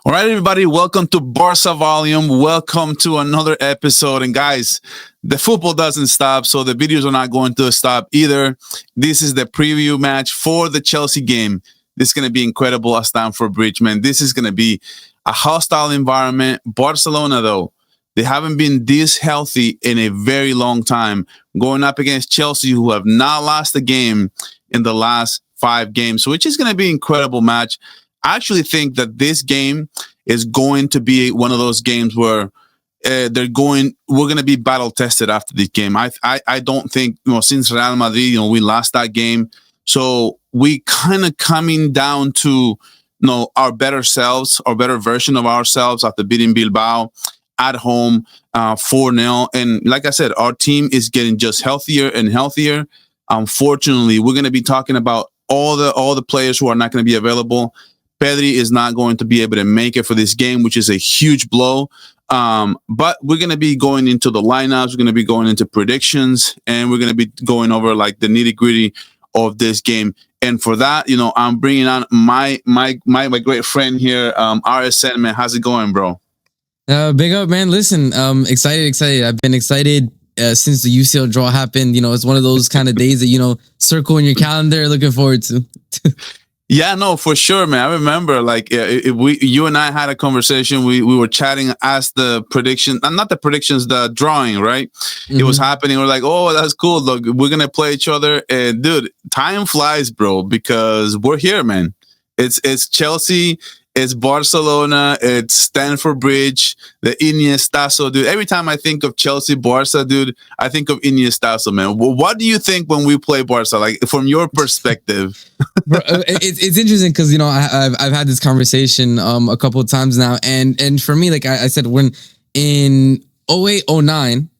All right, everybody, welcome to Barça Volume. Welcome to another episode. And guys, the football doesn't stop, so the videos are not going to stop either. This is the preview match for the Chelsea game. This is going to be incredible at Stamford Bridge, man. This is going to be a hostile environment. Barcelona, though, they haven't been this healthy in a very long time, going up against Chelsea, who have not lost a game in the last 5 games, which is going to be an incredible match. I actually think that this game is going to be one of those games where we're going to be battle tested after this game. I don't think, since Real Madrid, we lost that game. So we kind of coming down to, our better selves, our better version of ourselves after beating Bilbao at home 4-0. And like I said, our team is getting just healthier and healthier. Unfortunately, we're going to be talking about all the players who are not going to be available. Pedri is not going to be able to make it for this game, which is a huge blow. But we're going to be going into the lineups. We're going to be going into predictions, and we're going to be going over like the nitty gritty of this game. And for that, I'm bringing on my great friend here, RSN, man. How's it going, bro? Big up, man. Listen, excited. I've been excited since the UCL draw happened. It's one of those kind of days that, circle in your calendar, looking forward to. Yeah, no, for sure, man. I remember, you and I had a conversation. We were chatting as the prediction, not the predictions, the drawing, right? Mm-hmm. It was happening. We're like, oh, that's cool. Look, we're gonna play each other, and dude, time flies, bro, because we're here, man. It's Chelsea. It's Barcelona, it's Stamford Bridge, the Iniestazo, dude. Every time I think of Chelsea, Barca, dude, I think of Iniestazo, man. What do you think when we play Barca? Like, from your perspective? Bro, it's interesting because, I've had this conversation a couple of times now. And for me, like I said, when in 08, 09,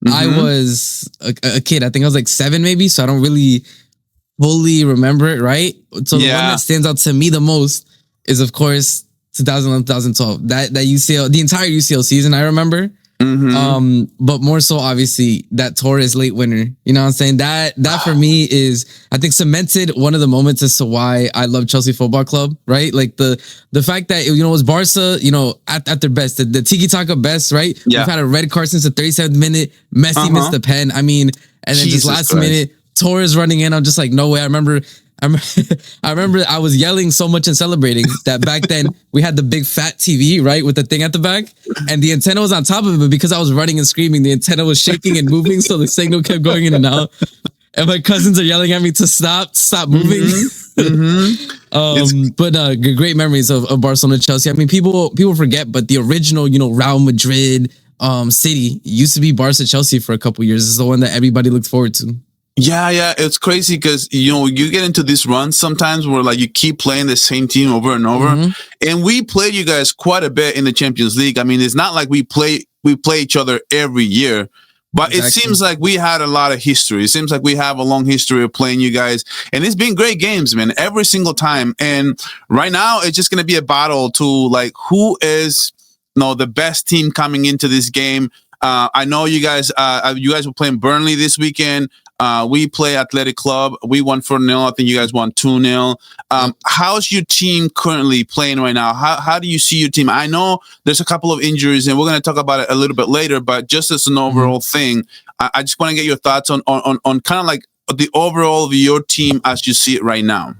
I was a kid. I think I was like 7 maybe, so I don't really fully remember it, right? So the one that stands out to me the most is, of course, 2011, 2012. That UCL, the entire UCL season, I remember. Mm-hmm. But more so, obviously, that Torres late winner. You know what I'm saying? That for me is, I think, cemented one of the moments as to why I love Chelsea Football Club, right? Like the fact that, it was Barca, at their best, the tiki-taka best, right? Yeah. We've had a red card since the 37th minute. Messi missed the pen. I mean, and then just last minute, Torres running in. I'm just like, no way. I remember I was yelling so much and celebrating that back then we had the big fat TV, right, with the thing at the back, and the antenna was on top of it, but because I was running and screaming, the antenna was shaking and moving, so the signal kept going in and out. And my cousins are yelling at me to stop moving. But great memories of Barcelona, Chelsea. I mean, people forget, but the original, Real Madrid city used to be Barca, Chelsea for a couple years. It's the one that everybody looks forward to. Yeah, it's crazy because you get into these runs sometimes where you keep playing the same team over and over, and we played you guys quite a bit in the Champions League. I mean, it's not like we play each other every year, but It seems like we had a lot of history. It seems like we have a long history of playing you guys, and it's been great games, man, every single time. And right now, it's just gonna be a battle to who is the best team coming into this game. I know you guys were playing Burnley this weekend. We play Athletic Club. We won 4-0. I think you guys won 2-0. How's your team currently playing right now? How do you see your team? I know there's a couple of injuries, and we're going to talk about it a little bit later, but just as an overall thing, I just want to get your thoughts on kind of like the overall of your team as you see it right now.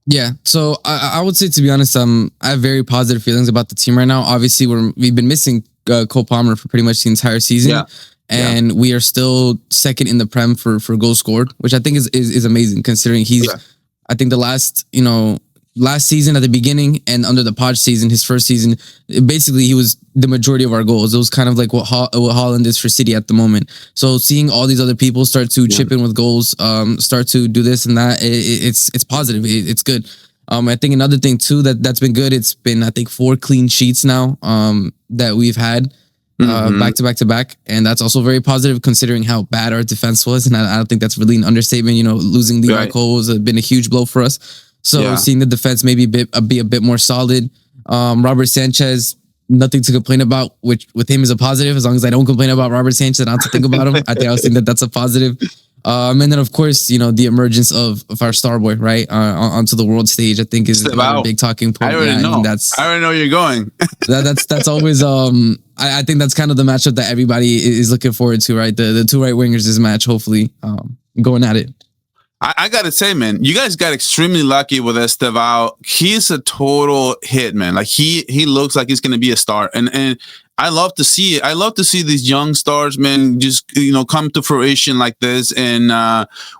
Yeah, so I would say, to be honest, I have very positive feelings about the team right now. Obviously, we've been missing Cole Palmer for pretty much the entire season. Yeah. And we are still second in the Prem for goals scored, which I think is amazing considering he's, I think the last season at the beginning and under the Podge season, his first season, basically he was the majority of our goals. It was kind of like what Holland is for City at the moment. So seeing all these other people start to chip in with goals, start to do this and that, it's positive. It's good. I think another thing too that's been good. It's been, I think, 4 clean sheets now that we've had. Back to back, and that's also very positive considering how bad our defense was, and I don't think that's really an understatement. Losing Levi Cole has been a huge blow for us. So seeing the defense maybe be a bit more solid. Robert Sanchez, nothing to complain about, which with him is a positive. As long as I don't complain about Robert Sanchez, I don't have to think about him. I think that's a positive. And then of course, the emergence of our star boy, right, onto the world stage, I think is another big talking point. I already know. I already know you're going. that's always I think that's kind of the matchup that everybody is looking forward to, right? The two right wingers this match, hopefully, going at it. I gotta say, man, you guys got extremely lucky with Estêvão. He's a total hit, man. Like he looks like he's gonna be a star, and I love to see it. I love to see these young stars, man, just come to fruition like this. And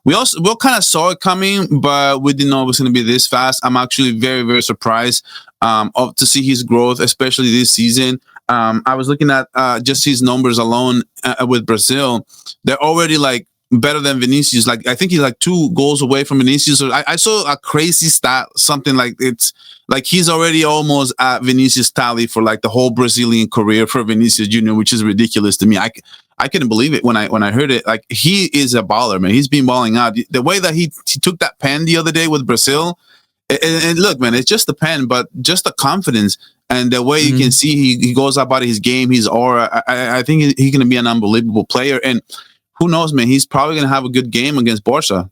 we kind of saw it coming, but we didn't know it was gonna be this fast. I'm actually very, very surprised to see his growth, especially this season. I was looking at just his numbers alone with Brazil. They're already like better than Vinicius. Like I think he's like 2 goals away from Vinicius. So I saw a crazy stat, something like it's like he's already almost at Vinicius tally for like the whole Brazilian career for Vinicius Jr., which is ridiculous to me. I couldn't believe it when I heard it. Like he is a baller, man. He's been balling out. The way that he took that pen the other day with Brazil, and look, man, it's just the pen, but just the confidence and the way you can see he goes about his game, his aura. I think he's going to be an unbelievable player. And who knows, man? He's probably going to have a good game against Barca.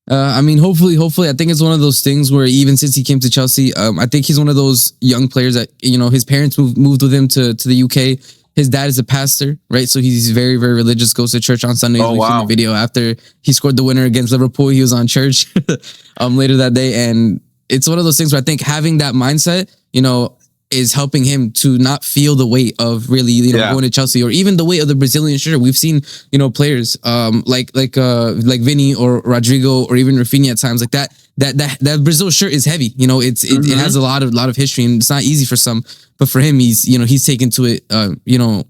I mean, hopefully. I think it's one of those things where even since he came to Chelsea, I think he's one of those young players that, his parents moved with him to the UK. His dad is a pastor, right? So he's very, very religious, goes to church on Sundays. Oh, wow. The video after he scored the winner against Liverpool, he was on church later that day. And it's one of those things where I think having that mindset, is helping him to not feel the weight of really, going to Chelsea, or even the weight of the Brazilian shirt. We've seen, players like Vinny or Rodrigo or even Rafinha at times like that. That Brazil shirt is heavy. It has a lot of history, and it's not easy for some. But for him, he's taken to it,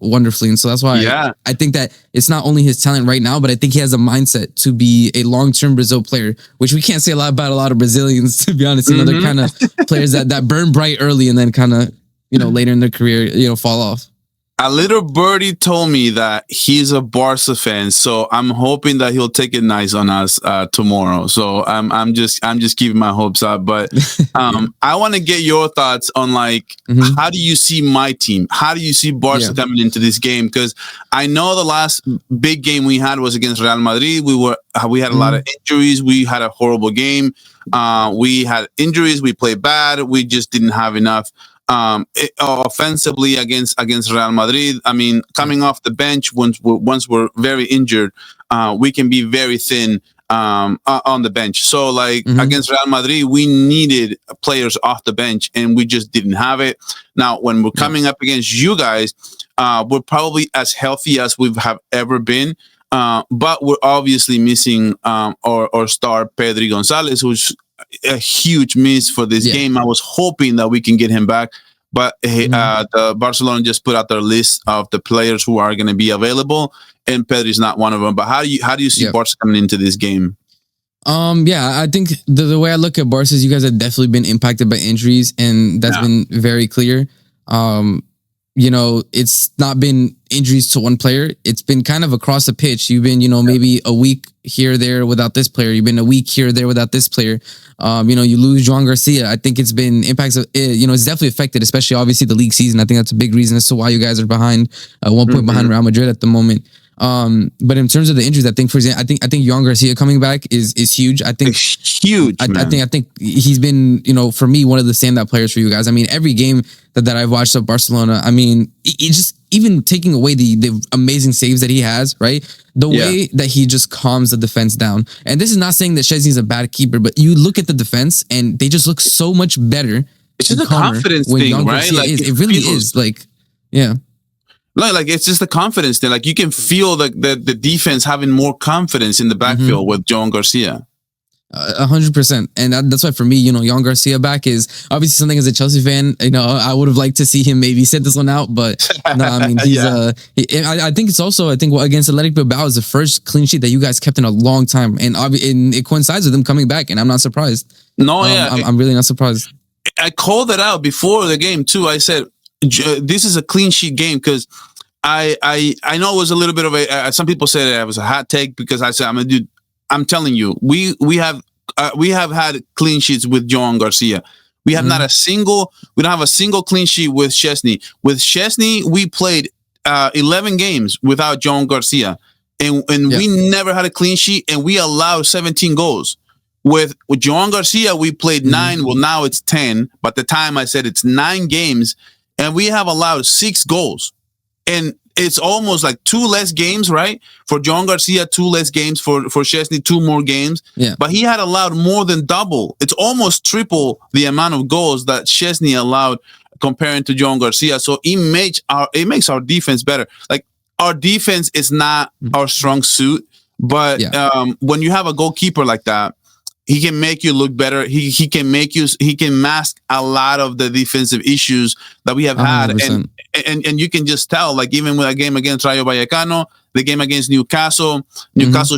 wonderfully. And so that's why I think that it's not only his talent right now, but I think he has a mindset to be a long-term Brazil player, which we can't say a lot about a lot of Brazilians, to be honest. They're kind of players that burn bright early and then kind of, later in their career, fall off. A little birdie told me that he's a Barca fan, so I'm hoping that he'll take it nice on us tomorrow. So I'm just keeping my hopes up. But I want to get your thoughts on how do you see my team? How do you see Barca coming into this game? Because I know the last big game we had was against Real Madrid. We had a lot of injuries. We had a horrible game. We had injuries. We played bad. We just didn't have enough. Offensively against Real Madrid. I mean, coming off the bench once we're very injured, we can be very thin on the bench. So against Real Madrid, we needed players off the bench, and we just didn't have it. Now, when we're coming up against you guys, we're probably as healthy as we have ever been. But we're obviously missing our star Pedri Gonzalez, who's a huge miss for this game. I was hoping that we can get him back, but the Barcelona just put out their list of the players who are going to be available, and Pedri's not one of them. But how do you see Barca coming into this game? I think the way I look at Barca is you guys have definitely been impacted by injuries, and that's been very clear. It's not been injuries to one player. It's been kind of across the pitch. You've been, maybe a week here or there without this player. You've been a week here or there without this player. You lose João Garcia. I think it's been impacts. It's definitely affected, especially obviously the league season. I think that's a big reason as to why you guys are behind 1 point behind Real Madrid at the moment. But in terms of the injuries, I think, for example, I think João Garcia coming back is huge. I think it's huge. I think he's been, for me, one of the standout players for you guys. I mean, every game that I've watched of Barcelona, I mean, it just, even taking away the amazing saves that he has, right? The way that he just calms the defense down. And this is not saying that Szczesny's a bad keeper, but you look at the defense and they just look so much better. It's just a confidence thing, right? It really is. It's just the confidence thing. Like you can feel the defense having more confidence in the backfield with João Garcia. 100%. And that's why for me, João Garcia back is obviously something as a Chelsea fan, I would have liked to see him maybe sit this one out, but no, I mean, he's, I think it's also, against Athletic Bilbao is the first clean sheet that you guys kept in a long time. And it coincides with them coming back, and I'm not surprised. No, I'm really not surprised. I called it out before the game too. I said, this is a clean sheet game, because I know it was a little bit of some people said it was a hot take, because I said, I'm telling you, we have had clean sheets with João Garcia. We have not we don't have a single clean sheet with Szczesny. With Szczesny, we played 11 games without João Garcia. and we never had a clean sheet, and we allowed 17 goals. With Joan Garcia, we played 9. Well, now it's 10. But at the time I said it's 9 games, and we have allowed 6 goals. And it's almost like 2 less games, right? For Joan Garcia, 2 less games. For Szczesny, 2 more games. Yeah. But he had allowed more than double. It's almost triple the amount of goals that Szczesny allowed comparing to Joan Garcia. So it makes our defense better. Like, our defense is not our strong suit, but when you have a goalkeeper like that, he can make you look better. He can mask a lot of the defensive issues that we have had. 100%. And you can just tell, like, even with a game against Rayo Vallecano, the game against Newcastle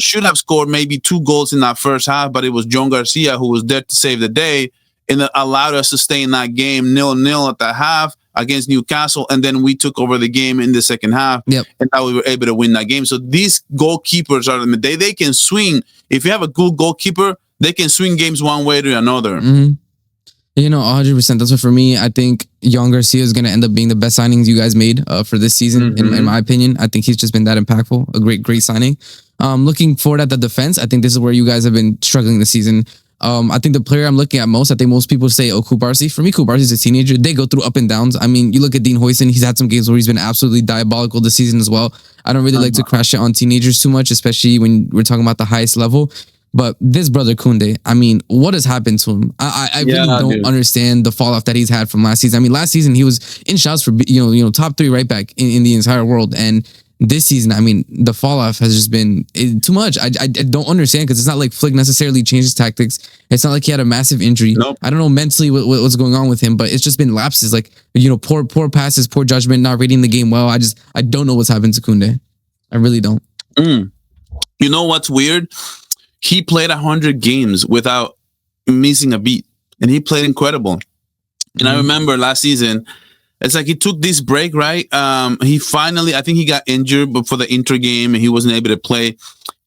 should have scored maybe 2 goals in that first half, but it was Joan Garcia who was there to save the day, and it allowed us to stay in that game 0-0 at the half against Newcastle, and then we took over the game in the second half, and now we were able to win that game. So these goalkeepers they can swing. If you have a good goalkeeper, they can swing games one way to another. 100%. That's what, for me, I think Joan Garcia is going to end up being the best signings you guys made for this season, in my opinion. I think he's just been that impactful. A great signing. Looking forward at the defense, I think this is where you guys have been struggling this season. I think the player I'm looking at most, I think most people say, Kubarsi. For me, Kubarsi's a teenager. They go through up and downs. I mean, you look at Dean Huijsen, he's had some games where he's been absolutely diabolical this season as well. I don't really like to crash it on teenagers too much, especially when we're talking about the highest level. But this brother Koundé, I mean, what has happened to him? I really don't understand the fall off that he's had from last season. I mean, last season he was in shouts for top 3 right back in the entire world, and this season, I mean, the fall off has just been too much. I don't understand, because it's not like Flick necessarily changed his tactics. It's not like he had a massive injury. Nope. I don't know mentally what's going on with him, but it's just been lapses, like poor passes, poor judgment, not reading the game well. I don't know what's happened to Koundé. I really don't. You know what's weird? He played 100 games without missing a beat, and he played incredible. And I remember last season, it's like he took this break, right? He finally, I think he got injured before the Inter game, and he wasn't able to play.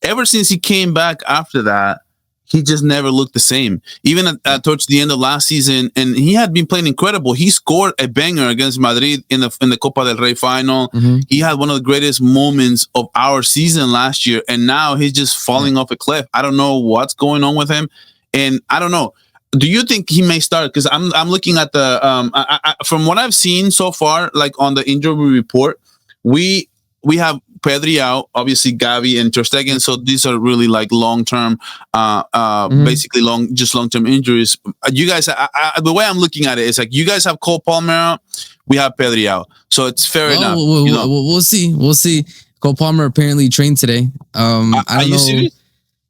Ever since he came back after that, he just never looked the same. Even towards the end of last season, and he had been playing incredible. He scored a banger against Madrid in the Copa del Rey final. He had one of the greatest moments of our season last year, and now he's just falling off a cliff. I don't know what's going on with him, and I don't know. Do you think he may start? Because I'm looking at the from what I've seen so far, like on the injury report, we have Pedri out, obviously Gavi and Ter Stegen. So these are really like long-term, basically long-term injuries. You guys, the way I'm looking at it is like you guys have Cole Palmer out, we have Pedri out. So it's fair enough. We'll see. We'll see. Cole Palmer apparently trained today. I don't know. Serious?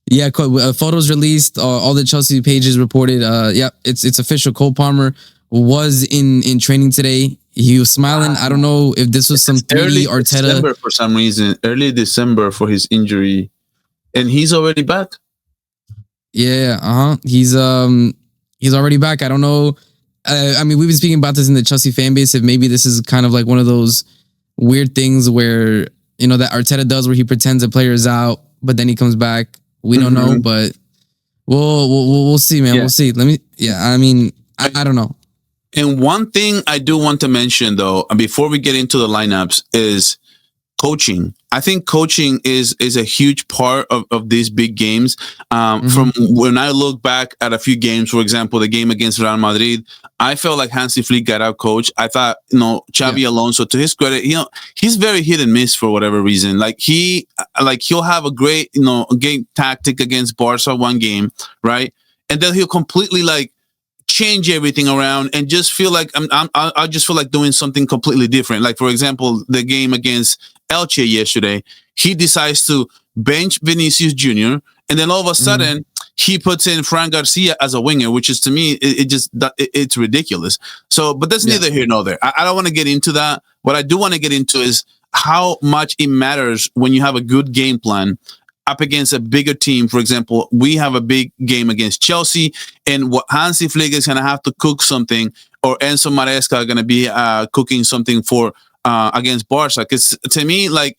Yeah, photos released. All the Chelsea pages reported. It's official. Cole Palmer was in training today. He was smiling. I don't know if this was some 3D Arteta. December for some reason, early December for his injury, and he's already back. Yeah, He's already back. I don't know. I mean, we've been speaking about this in the Chelsea fan base. If maybe this is kind of like one of those weird things where that Arteta does, where he pretends a player is out, but then he comes back. We don't know, but we'll see, man. Yeah. We'll see. I mean, I don't know. And one thing I do want to mention, though, before we get into the lineups, is coaching. I think coaching is a huge part of these big games. From when I look back at a few games, for example, the game against Real Madrid, I felt like Hansi Flick got out coached. I thought, Xabi Alonso, to his credit, he's very hit and miss for whatever reason. He'll have a great, game tactic against Barca one game, right? And then he'll completely change everything around and just feel like I just feel like doing something completely different. Like, for example, the game against Elche yesterday, he decides to bench Vinicius Jr. and then all of a sudden he puts in Fran Garcia as a winger, which is, to me, it's ridiculous. So, but that's neither here nor there. I don't want to get into that. What I do want to get into is how much it matters when you have a good game plan up against a bigger team. For example, we have a big game against Chelsea, and what Hansi Flick is going to have to cook something, or Enzo Maresca are going to be cooking something for against Barca. Because to me, like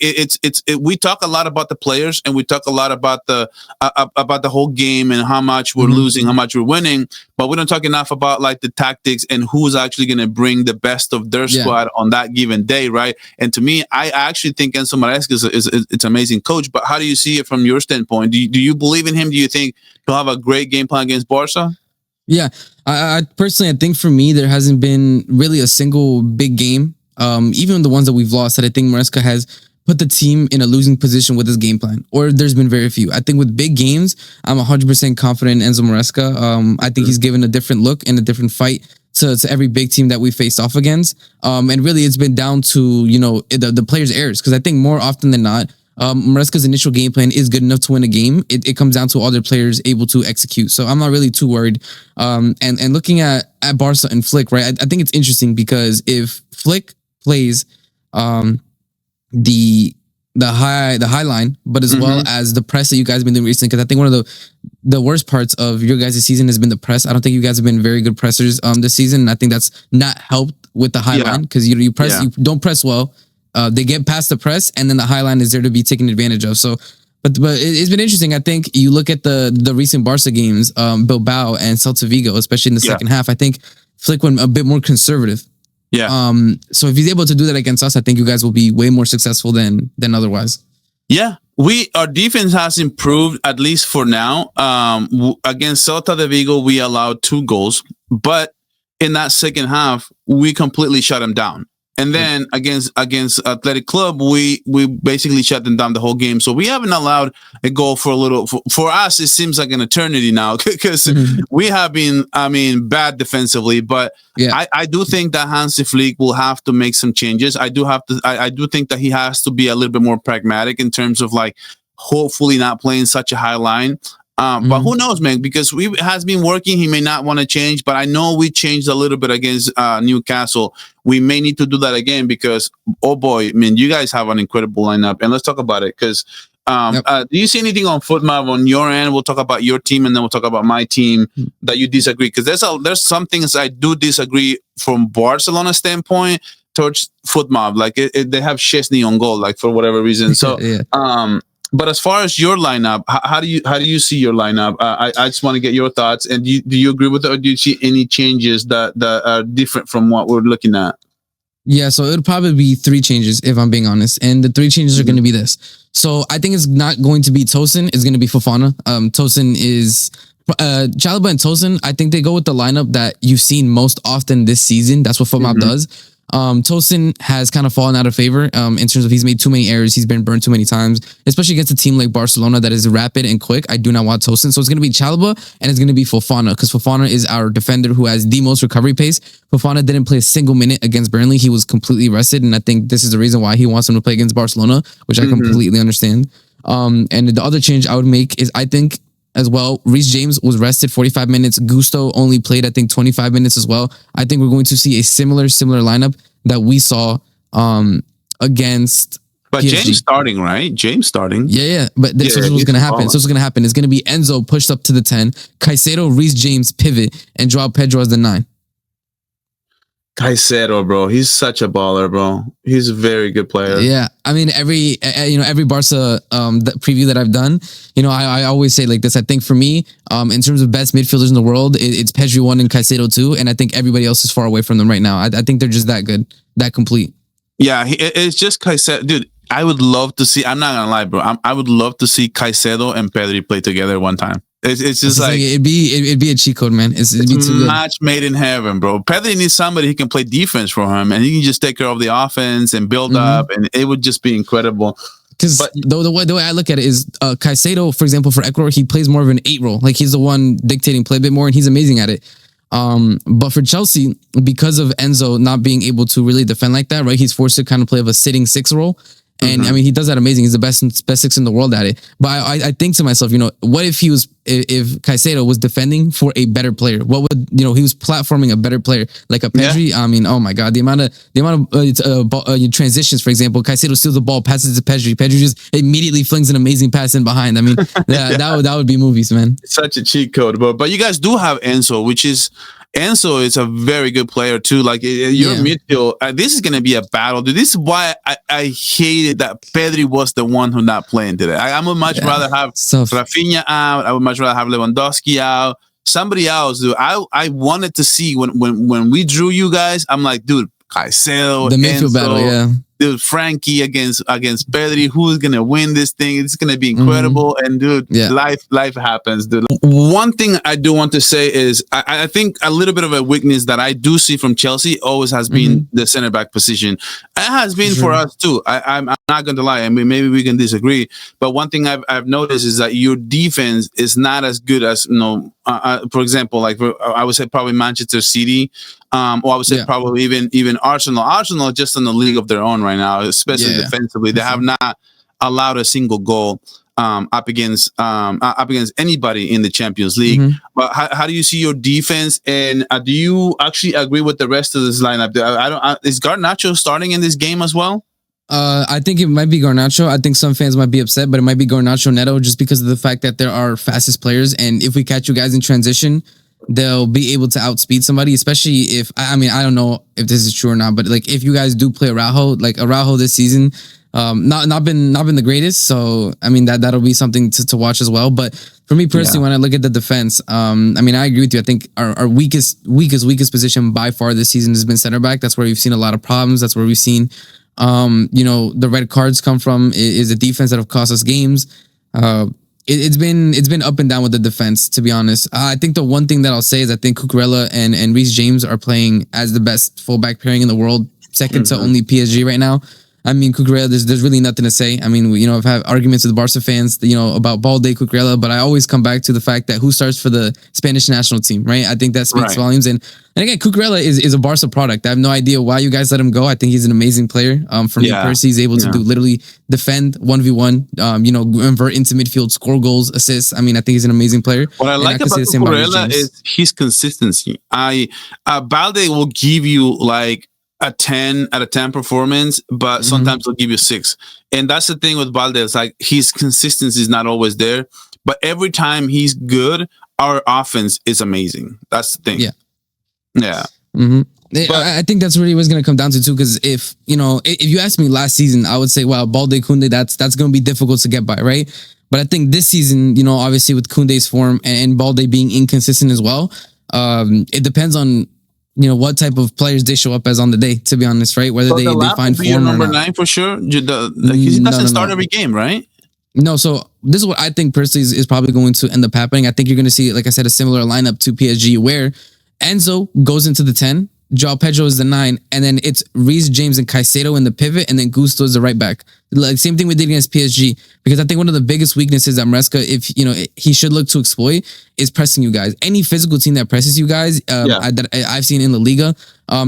we talk a lot about the players and we talk a lot about the whole game and how much we're losing, how much we're winning, but we don't talk enough about like the tactics and who's actually going to bring the best of their squad on that given day, right? And to me, I actually think Enzo Maresca is an amazing coach. But how do you see it from your standpoint? Do you believe in him? Do you think he'll have a great game plan against Barca? Yeah, I personally, I think for me, there hasn't been really a single big game, even the ones that we've lost, that I think Maresca has put the team in a losing position with his game plan, or there's been very few. I think with big games, I'm 100% confident in Enzo Maresca. I think he's given a different look and a different fight to every big team that we faced off against. And really, it's been down to, the players' errors, because I think more often than not, Maresca's initial game plan is good enough to win a game. It comes down to all their players able to execute. So I'm not really too worried. And looking at Barca and Flick, right? I think it's interesting because if Flick plays the high line, but as well as the press that you guys have been doing recently, because I think one of the worst parts of your guys' season has been the press. I don't think you guys have been very good pressers this season. And I think that's not helped with the high line, because you don't press well. They get past the press, and then the high line is there to be taken advantage of. So, but it's been interesting. I think you look at the recent Barca games, Bilbao and Celta Vigo, especially in the second half. I think Flick went a bit more conservative. Yeah. So if he's able to do that against us, I think you guys will be way more successful than otherwise. Yeah. Our defense has improved, at least for now. Against Celta de Vigo, we allowed 2 goals, but in that second half, we completely shut them down. And then against Athletic Club, we basically shut them down the whole game. So we haven't allowed a goal for a little. For us, it seems like an eternity now, because we have been, bad defensively. But I do think that Hansi Flick will have to make some changes. I do think that he has to be a little bit more pragmatic in terms of, like, hopefully not playing such a high line. But who knows, man? Because we has been working. He may not want to change, but I know we changed a little bit against Newcastle. We may need to do that again because, oh boy, you guys have an incredible lineup. And let's talk about it, because do you see anything on FootMap on your end? We'll talk about your team, and then we'll talk about my team that you disagree. Because there's some things I do disagree from Barcelona standpoint towards FootMap. Like they have Szczesny on goal, like, for whatever reason. So but as far as your lineup, how do you see your lineup? I just want to get your thoughts. And do you agree with it, or do you see any changes that are different from what we're looking at? Yeah, so it would probably be 3 changes, if I'm being honest. And the 3 changes are going to be this. So I think it's not going to be Tosin. It's going to be Fofana. Tosin is... Chalobah and Tosin, I think they go with the lineup that you've seen most often this season. That's what FootMap does. Tosin has kind of fallen out of favor in terms of he's made too many errors. He's been burned too many times, especially against a team like Barcelona that is rapid and quick. I do not want Tosin. So it's going to be Chalobah and it's going to be Fofana, because Fofana is our defender who has the most recovery pace. Fofana didn't play a single minute against Burnley. He was completely rested. And I think this is the reason why he wants him to play against Barcelona, which I completely understand. And the other change I would make is, I think, as well, Reece James was rested 45 minutes. Gusto only played, I think, 25 minutes as well. I think we're going to see a similar lineup that we saw against But PSG. James starting, right? James starting. Yeah. But this is what's going to happen. So what's going to happen is going to be Enzo pushed up to the 10, Caicedo, Reece James pivot, and João Pedro as the 9. Caicedo, bro, he's such a baller, bro. He's a very good player. Yeah, I mean, every Barca preview that I've done, I always say like this. I think for me, in terms of best midfielders in the world, it's Pedri 1 and Caicedo 2, and I think everybody else is far away from them right now. I think they're just that good, that complete. Yeah, it's just Caicedo, dude. I would love to see. I'm not gonna lie, bro. I would love to see Caicedo and Pedri play together one time. It's just like it'd be a cheat code, man. It'd be too good. Match made in heaven, bro. Pedri needs somebody who can play defense for him, and he can just take care of the offense and build up, and it would just be incredible. Because the way I look at it is, Caicedo, for example, for Ecuador, he plays more of an 8 role. Like he's the one dictating play a bit more, and he's amazing at it. But for Chelsea, because of Enzo not being able to really defend like that, right? He's forced to kind of play of a sitting 6 role. And I mean, he does that amazing. He's the best 6 in the world at it. But I think to myself, what if if Caicedo was defending for a better player? What would, he was platforming a better player like a Pedri? Yeah. I mean, oh my God, the amount of transitions, for example, Caicedo steals the ball, passes to Pedri. Pedri just immediately flings an amazing pass in behind. I mean, that would be movies, man. It's such a cheat code, but you guys do have Enzo, which is Enzo is a very good player too. Like your midfield, this is going to be a battle, dude. This is why I hated that Pedri was the one who not playing today. I would much rather have Rafinha out. I would much rather have Lewandowski out. Somebody else, dude. I wanted to see when we drew you guys. I'm like, dude, Caicedo, the midfield Enzo, battle, dude, Frankie against Pedri, who's gonna win this thing? It's gonna be incredible. And dude, life happens, dude. One thing I do want to say is I think a little bit of a weakness that I do see from Chelsea always has been the center back position. It has been for us too. I'm not gonna lie. I mean, maybe we can disagree, but one thing I've noticed is that your defense is not as good as for example, like I would say probably Manchester City. Or I would say probably even Arsenal. Arsenal are just in the league of their own right now, especially defensively. They have not allowed a single goal up against anybody in the Champions League. But how do you see your defense? And do you actually agree with the rest of this lineup? Is Garnacho starting in this game as well? I think it might be Garnacho. I think some fans might be upset, but it might be Garnacho Neto just because of the fact that there are fastest players. And if we catch you guys in transition, they'll be able to outspeed somebody, especially if, I mean, I don't know if this is true or not, but like if you guys do play Araujo this season, not been the greatest. So, I mean, that'll be something to watch as well. But for me personally, when I look at the defense, I mean, I agree with you. I think our weakest position by far this season has been center back. That's where we've seen a lot of problems. That's where we've seen, the red cards come from is the defense that have cost us games. It's been up and down with the defense, to be honest. I think the one thing that I'll say is I think Cucurella and Reece James are playing as the best fullback pairing in the world, second to only PSG right now. I mean, Cucurella, there's really nothing to say. I mean, I've had arguments with Barca fans, about Balde, Cucurella, but I always come back to the fact that who starts for the Spanish national team, right? I think that speaks volumes. And again, Cucurella is a Barca product. I have no idea why you guys let him go. I think he's an amazing player. For me personally, he's able to literally defend 1v1, invert into midfield, score goals, assists. I mean, I think he's an amazing player. What I like about Cucurella is his consistency. Balde will give you like a 10 out of 10 performance, but sometimes they'll give you 6. And that's the thing with Balde. It's like his consistency is not always there, but every time he's good, our offense is amazing. That's the thing. Yeah. But I think that's really what's going to come down to too. Because if you asked me last season, I would say, wow, Balde, Koundé, that's going to be difficult to get by, right? But I think this season, obviously with Koundé's form and Balde being inconsistent as well, it depends on what type of players they show up as on the day, to be honest, right? Whether they find form number or not. 9 for sure. He doesn't start every game, right? No, so this is what I think personally is probably going to end up happening. I think you're going to see, like I said, a similar lineup to PSG where Enzo goes into the 10, João Pedro is the 9, and then it's Reece James and Caicedo in the pivot, and then Gusto is the right back. Like same thing we did against PSG, because I think one of the biggest weaknesses that Maresca, if he should look to exploit, is pressing you guys. Any physical team that presses you guys, that I've seen in La Liga,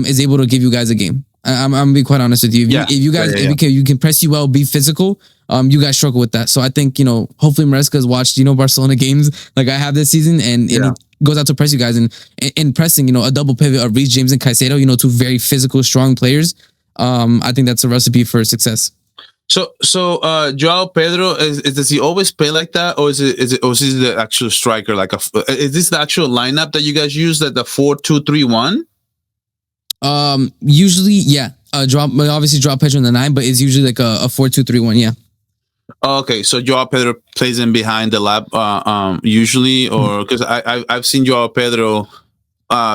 is able to give you guys a game. I'm gonna be quite honest with you. If you guys you can press you well, be physical. You guys struggle with that. So I think hopefully Maresca has watched Barcelona games like I have this season, and he goes out to press you guys and pressing a double pivot of Reece James and Caicedo, two very physical, strong players. I think that's a recipe for success. So João Pedro does he always play like that, or is he the actual striker? Is this the actual lineup that you guys use, that the 4-2-3-1? Usually, obviously João Pedro in the 9, but it's usually like a 4-2-3-1. Yeah. Okay, so João Pedro plays in behind the lap, usually, or because I've seen João Pedro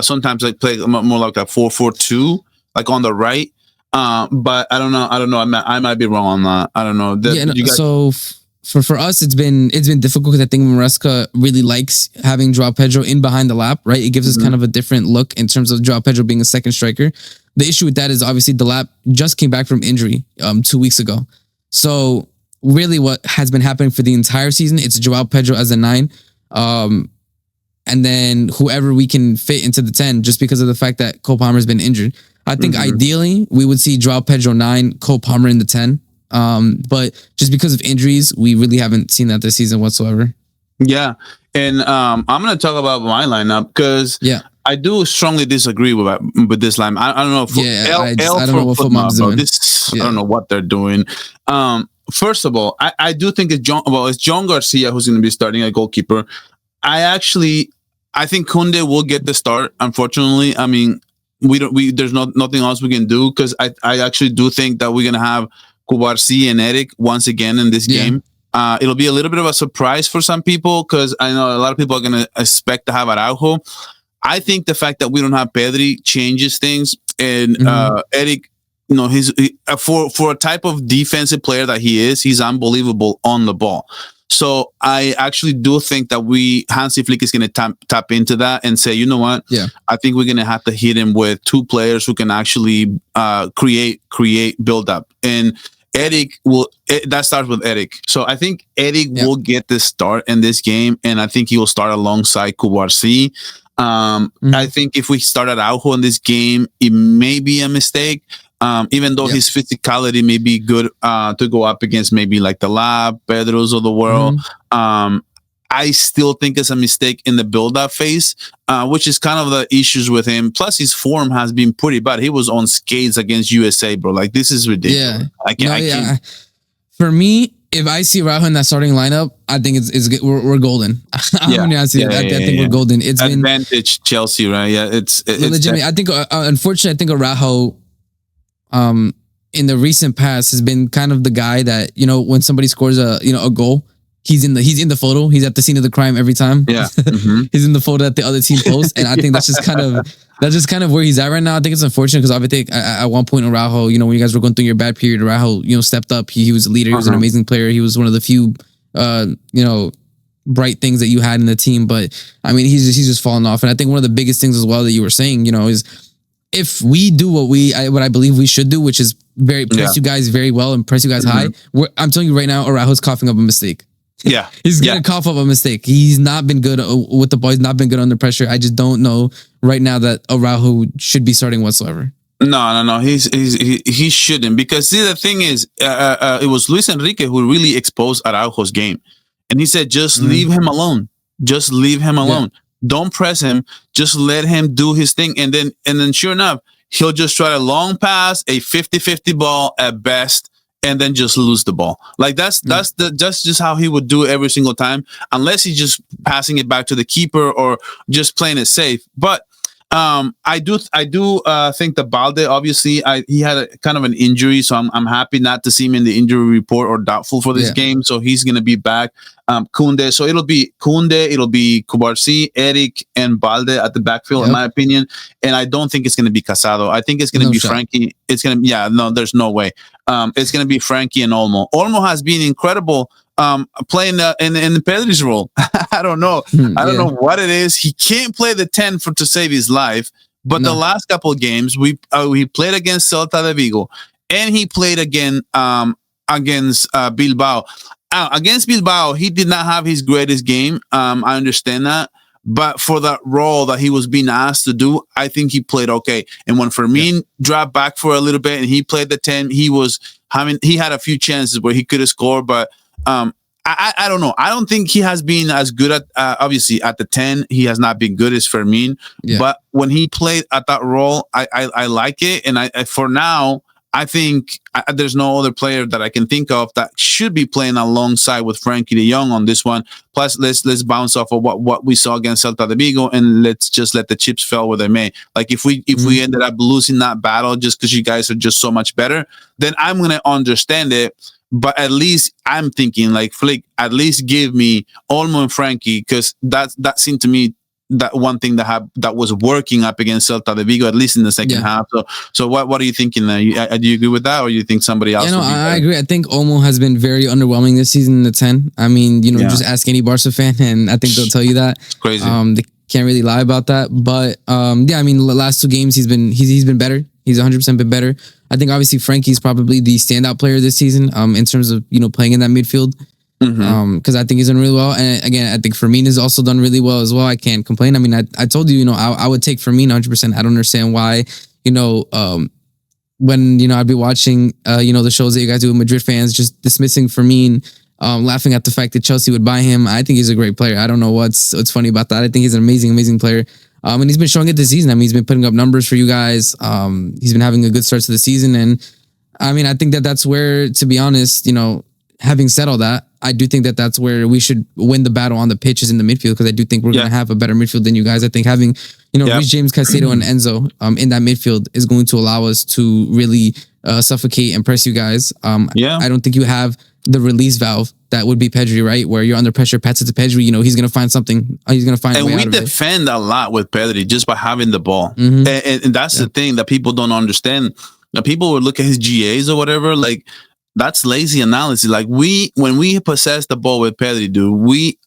sometimes like play more like a 4-4-2, like on the right. But I don't know. I might be wrong on that. I don't know. So for us, it's been difficult because I think Maresca really likes having João Pedro in behind the lap, right? It gives us kind of a different look in terms of João Pedro being a second striker. The issue with that is obviously the lap just came back from injury 2 weeks ago. So really what has been happening for the entire season, it's João Pedro as a 9. And then whoever we can fit into the 10, just because of the fact that Cole Palmer's been injured. I think ideally we would see João Pedro 9, Cole Palmer in the 10. But just because of injuries, we really haven't seen that this season whatsoever. Yeah. And I'm going to talk about my lineup because I do strongly disagree with this lineup. I don't know if I don't know what football's doing. I don't know what they're doing. First of all, I do think it's John Garcia who's going to be starting at goalkeeper. I actually I think Koundé will get the start. Unfortunately, I mean, there's nothing else we can do, because I actually do think that we're gonna have Cubarsí and Eric once again in this game. It'll be a little bit of a surprise for some people, because I know a lot of people are gonna expect to have Araujo. I think the fact that we don't have Pedri changes things, and Eric, he's for a type of defensive player that he is, he's unbelievable on the ball. So I actually do think that Hansi Flick is going to tap into that and say, you know what? Yeah. I think we're going to have to hit him with two players who can actually create build up. And Eric that starts with Eric. So I think Eric will get the start in this game, and I think he will start alongside Cubarsí. I think if we start Araujo in this game, it may be a mistake. Even though his physicality may be good to go up against maybe like the Lab, Pedros of the world, I still think it's a mistake in the build-up phase, which is kind of the issues with him. Plus, his form has been pretty bad. He was on skates against USA, bro. Like, this is ridiculous. I can't. For me, if I see Araujo in that starting lineup, I think it's we're golden. I think we're golden. It's advantage Chelsea, right? Yeah, it's legitimate. I think, unfortunately, I think Araujo, in the recent past, has been kind of the guy that, when somebody scores a goal, he's in the photo. He's at the scene of the crime every time. Yeah. He's in the photo that the other team posts. And I think that's just kind of where he's at right now. I think it's unfortunate, because I think at one point Araujo, when you guys were going through your bad period, Araujo, stepped up. He was a leader. He was an amazing player. He was one of the few, bright things that you had in the team. But I mean, he's just fallen off. And I think one of the biggest things as well that you were saying, is, if we do what I believe we should do, which is press you guys very well and press you guys high, I'm telling you right now, Araujo's coughing up a mistake. Yeah. He's going to cough up a mistake. He's not been good with the ball. He's not been good under pressure. I just don't know right now that Araujo should be starting whatsoever. No. He shouldn't, because see, the thing is, it was Luis Enrique who really exposed Araujo's game. And he said, just leave him alone. Just leave him alone. Yeah. Don't press him. Just let him do his thing. And then sure enough, he'll just try a long pass, a 50-50 ball at best, and then just lose the ball. Like that's just how he would do it every single time, unless he's just passing it back to the keeper or just playing it safe. But I do think that Balde, obviously, he had a kind of an injury, so I'm happy not to see him in the injury report or doubtful for this game. So he's gonna be back. Koundé, so it'll be Cubarsí, Eric, and Balde at the backfield, in my opinion. And I don't think it's gonna be Casado. I think it's gonna be Frankie. It's gonna there's no way. It's gonna be Frankie and Olmo. Olmo has been incredible. Playing in Pedri's role. I don't know. I don't know what it is. He can't play the 10 to save his life. But the last couple of games, we played against Celta de Vigo, and he played again against Bilbao. Against Bilbao, he did not have his greatest game. I understand that. But for that role that he was being asked to do, I think he played okay. And when Fermin dropped back for a little bit and he played the 10, he had a few chances where he could have scored, but I don't know. I don't think he has been as good at, obviously, at the 10. He has not been good as Fermin. Yeah. But when he played at that role, I like it. And for now, I think there's no other player that I can think of that should be playing alongside with Frankie de Jong on this one. Plus, let's bounce off of what we saw against Celta de Vigo, and let's just let the chips fall where they may. Like if we ended up losing that battle just because you guys are just so much better, then I'm gonna understand it. But at least I'm thinking like Flick, at least give me Olmo and Frankie, because that seemed to me that one thing that was working up against Celta de Vigo, at least in the second half. So what are you thinking there? Do you agree with that, or do you think somebody else? I agree. I think Olmo has been very underwhelming this season in the 10. I mean, just ask any Barca fan, and I think they'll tell you that. It's crazy. They can't really lie about that. But I mean, the last two games he's been better. He's 100% been better. I think obviously Frankie's probably the standout player this season in terms of playing in that midfield. Because I think he's done really well. And again, I think Fermin has also done really well as well. I can't complain. I mean, I told you, I would take Fermin 100%. I don't understand why, when, I'd be watching, the shows that you guys do with Madrid fans, just dismissing Fermin, laughing at the fact that Chelsea would buy him. I think he's a great player. I don't know what's funny about that. I think he's an amazing, amazing player. And he's been showing it this season. I mean, he's been putting up numbers for you guys. He's been having a good start to the season. And I mean, I think that's where, to be honest, having said all that, I do think that that's where we should win the battle on the pitches in the midfield, because I do think we're going to have a better midfield than you guys. I think having, Reece James, Caicedo, and Enzo in that midfield is going to allow us to really suffocate and press you guys. I don't think you have the release valve that would be Pedri, right? Where you're under pressure, pass it to Pedri, he's going to find something. He's going to find a way out of it. And we defend a lot with Pedri just by having the ball. And that's the thing that people don't understand. Now, people would look at his GAs or whatever, like, that's lazy analysis. Like, when we possess the ball with Pedri, dude,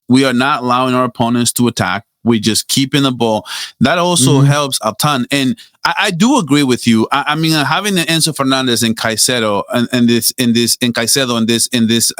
we are not allowing our opponents to attack. We just keeping the ball. That also helps a ton. And I do agree with you. I mean, having Enzo Fernandez and Caicedo and Caicedo in this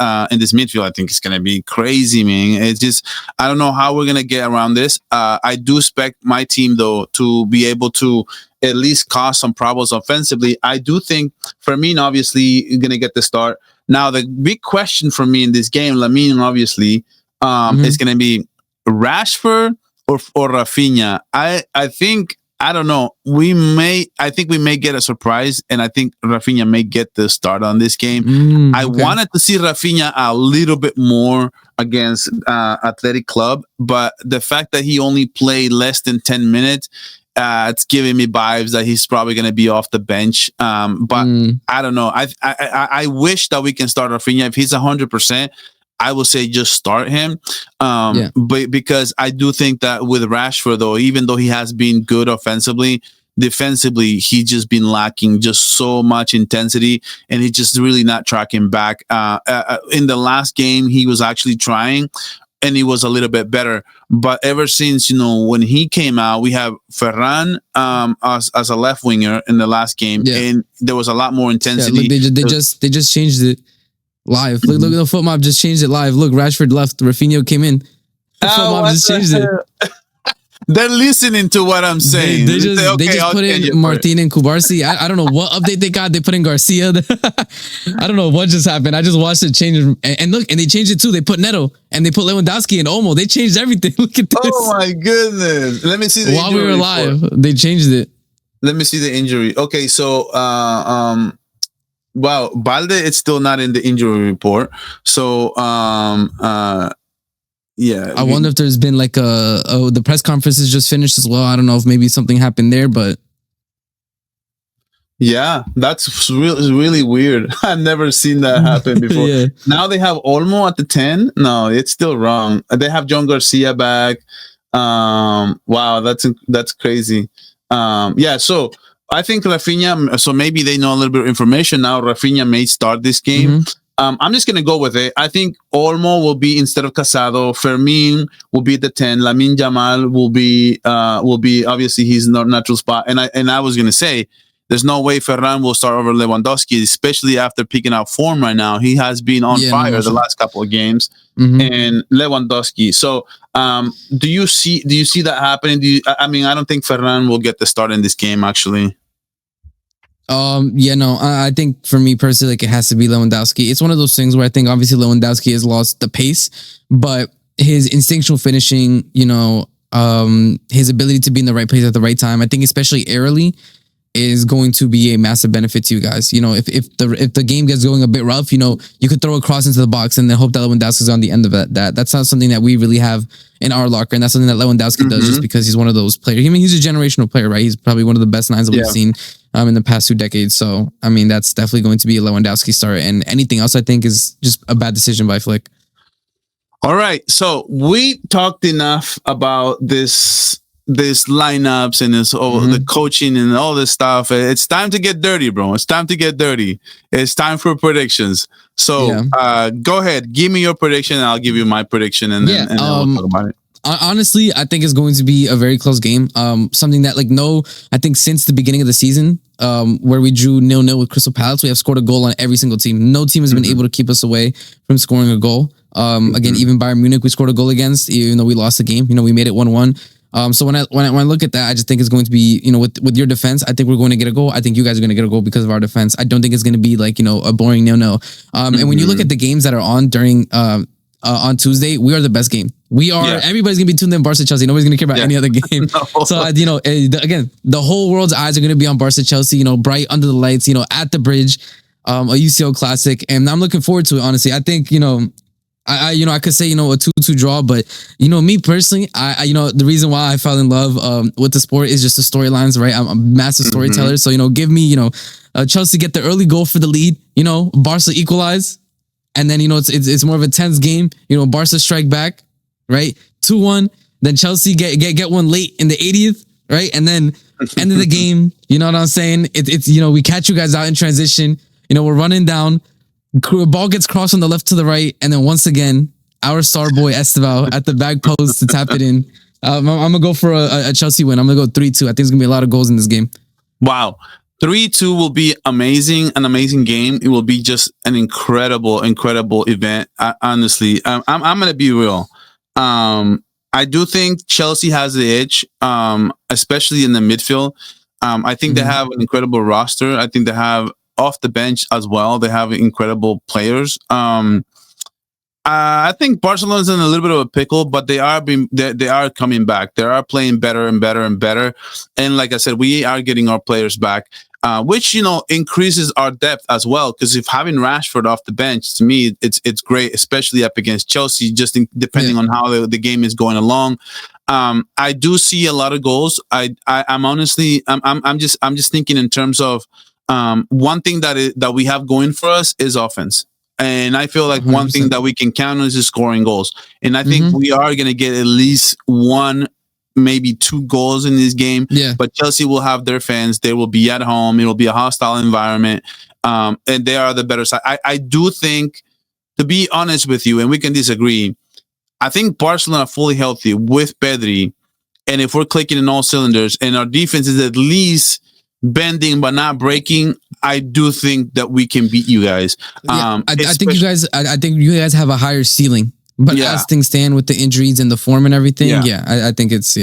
midfield, I think it's gonna be crazy, man. It's just, I don't know how we're gonna get around this. I do expect my team though to be able to at least cause some problems offensively. I do think Firmino obviously gonna get the start. Now the big question for me in this game, Lamine obviously, is gonna be Rashford or Rafinha. I think, I don't know. I think we may get a surprise, and I think Rafinha may get the start on this game. I wanted to see Rafinha a little bit more against Athletic Club, but the fact that he only played less than 10 minutes, it's giving me vibes that he's probably going to be off the bench. But I don't know. I wish that we can start Rafinha. If he's 100%, I would say just start him. But because I do think that with Rashford, though, even though he has been good offensively, defensively, he's just been lacking just so much intensity, and he's just really not tracking back. In the last game, he was actually trying, and he was a little bit better. But ever since, when he came out, we have Ferran as a left winger in the last game, and there was a lot more intensity. Yeah, look, they just changed it. Live. Look, the foot mob just changed it live. Look, Rashford left. Rafinha came in. The foot mob just changed it. They're listening to what I'm saying. They just put in Martin and Kubarsi. I don't know what update they got. They put in Garcia. I don't know what just happened. I just watched it change. And look, and they changed it too. They put Neto and they put Lewandowski and Olmo. They changed everything. Look at this. Oh my goodness. Let me see the injury. While we were live, they changed it. Let me see the injury. Okay, so wow, Balde is still not in the injury report. So, yeah. I wonder if there's been like the press conference is just finished as well. I don't know if maybe something happened there, but yeah, that's really weird. I've never seen that happen before. Now they have Olmo at the 10. No, it's still wrong. They have John Garcia back. Wow, that's crazy. Yeah, so I think Rafinha, so maybe they know a little bit of information now. Rafinha may start this game. I'm just going to go with it. I think Olmo will be instead of Casado. Fermin will be the 10. Lamine Yamal will be obviously his natural spot. And I was going to say, there's no way Ferran will start over Lewandowski, especially after picking out form right now. He has been on fire the last couple of games. And Lewandowski. So, do you see that happening? I mean, I don't think Ferran will get the start in this game, actually. I think for me personally, like, it has to be Lewandowski. It's one of those things where I think obviously Lewandowski has lost the pace, but his instinctual finishing, his ability to be in the right place at the right time, I think especially early, is going to be a massive benefit to you guys. If the game gets going a bit rough, you could throw a cross into the box and then hope that Lewandowski's on the end of that. That's not something that we really have in our locker, and that's something that Lewandowski does just because he's one of those players. I mean, he's a generational player, right? He's probably one of the best nines that we've seen in the past 2 decades. So, I mean, that's definitely going to be a Lewandowski start, and anything else I think is just a bad decision by Flick. All right, so we talked enough about this lineups and the coaching and all this stuff. It's time to get dirty, bro. It's time to get dirty. It's time for predictions. So go ahead, give me your prediction, and I'll give you my prediction, and then we'll talk about it. Honestly, I think it's going to be a very close game. Something that I think since the beginning of the season, where we drew 0-0 with Crystal Palace, we have scored a goal on every single team. No team has been able to keep us away from scoring a goal. Again, even Bayern Munich, we scored a goal against, even though we lost the game. We made it 1-1. So when I look at that, I just think it's going to be, with your defense, I think we're going to get a goal. I think you guys are going to get a goal because of our defense. I don't think it's going to be like, a boring 0-0. And when you look at the games that are on during, on Tuesday, we are the best game. We are, everybody's going to be tuned in Barca Chelsea. Nobody's going to care about any other game. No. So, again, the whole world's eyes are going to be on Barca Chelsea, bright under the lights, at the bridge, a UCL classic. And I'm looking forward to it, honestly. I think, I could say, a 2-2 draw, but me personally, the reason why I fell in love with the sport is just the storylines, right? I'm a massive storyteller, so give me, Chelsea get the early goal for the lead, Barca equalize, and then it's more of a tense game, Barca strike back, right? 2-1, then Chelsea get one late in the 80th, right? And then end of the game, you know what I'm saying? It's we catch you guys out in transition, we're running down. Ball gets crossed from the left to the right, and then once again, our star boy Estêvão at the back post to tap it in. I'm gonna go for a Chelsea win. I'm gonna go 3-2. I think there's gonna be a lot of goals in this game. Wow, 3-2 will be amazing. An amazing game. It will be just an incredible event. Honestly, I'm gonna be real. I do think Chelsea has the edge, especially in the midfield. I think they have an incredible roster. I think they have, off the bench as well, they have incredible players. I think Barcelona's in a little bit of a pickle, but they are coming back. They are playing better and better and better. And like I said, we are getting our players back, which increases our depth as well. Because if having Rashford off the bench, to me, it's great, especially up against Chelsea. Just depending on how the game is going along. I do see a lot of goals. I'm honestly, I'm just thinking in terms of. One thing that we have going for us is offense. And I feel like 100%. One thing that we can count on is scoring goals. And I think we are going to get at least 1, maybe 2 goals in this game. Yeah. But Chelsea will have their fans. They will be at home. It will be a hostile environment. And they are the better side. I do think, to be honest with you, and we can disagree, I think Barcelona fully healthy with Pedri. And if we're clicking in all cylinders and our defense is at least bending but not breaking, I do think that we can beat you guys. I think you guys have a higher ceiling. But as things stand with the injuries and the form and everything, I think it's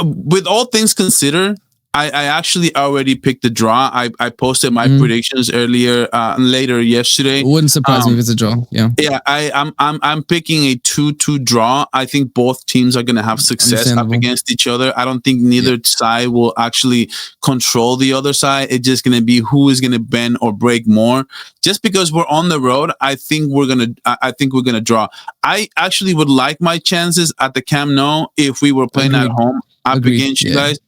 with all things considered, I actually already picked the draw. I posted my predictions later yesterday. It wouldn't surprise me if it's a draw. Yeah. I'm picking a 2-2 draw. I think both teams are going to have success up against each other. I don't think neither side will actually control the other side. It's just going to be who is going to bend or break more. Just because we're on the road, I think we're gonna draw. I actually would like my chances at the Camp Nou if we were playing at home up against you guys.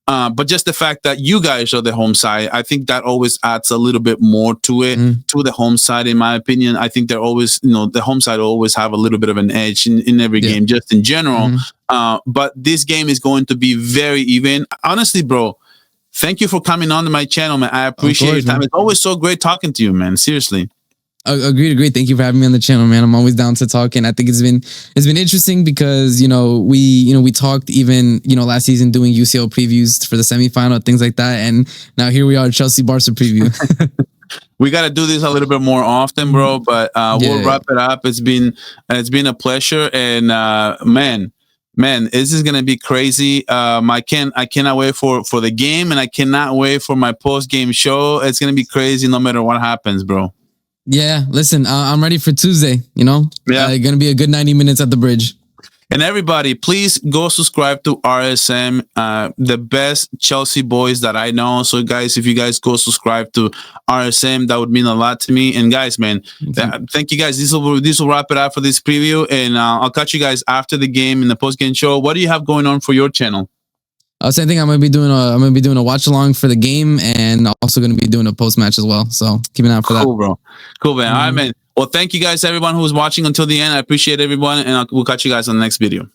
But just the fact that you guys are the home side, I think that always adds a little bit more to it, to the home side, in my opinion. I think they're always, the home side always have a little bit of an edge in every game, just in general. But this game is going to be very even. Honestly, bro, thank you for coming on to my channel, man. I appreciate your time. It's always so great talking to you, man. Seriously. Agreed. Thank you for having me on the channel, man. I'm always down to talk, and I think it's been interesting because we talked even last season doing UCL previews for the semifinal, things like that, and now here we are, Chelsea Barca preview. We got to do this a little bit more often, bro. But we'll wrap it up. It's been a pleasure, and man, this is gonna be crazy. I cannot wait for the game, and I cannot wait for my post game show. It's gonna be crazy no matter what happens, bro. Yeah, listen, I'm ready for Tuesday, going to be a good 90 minutes at the bridge. And everybody, please go subscribe to RSM, the best Chelsea boys that I know. So guys, if you guys go subscribe to RSM, that would mean a lot to me. And guys, man, thank you guys. This will wrap it up for this preview. And I'll catch you guys after the game in the post-game show. What do you have going on for your channel? Same thing. I'm gonna be doing a watch along for the game, and also gonna be doing a post match as well. So keep an eye out for that. Cool, bro. Cool, man. All right, man. Well, thank you guys, everyone who was watching until the end. I appreciate everyone, and we'll catch you guys on the next video.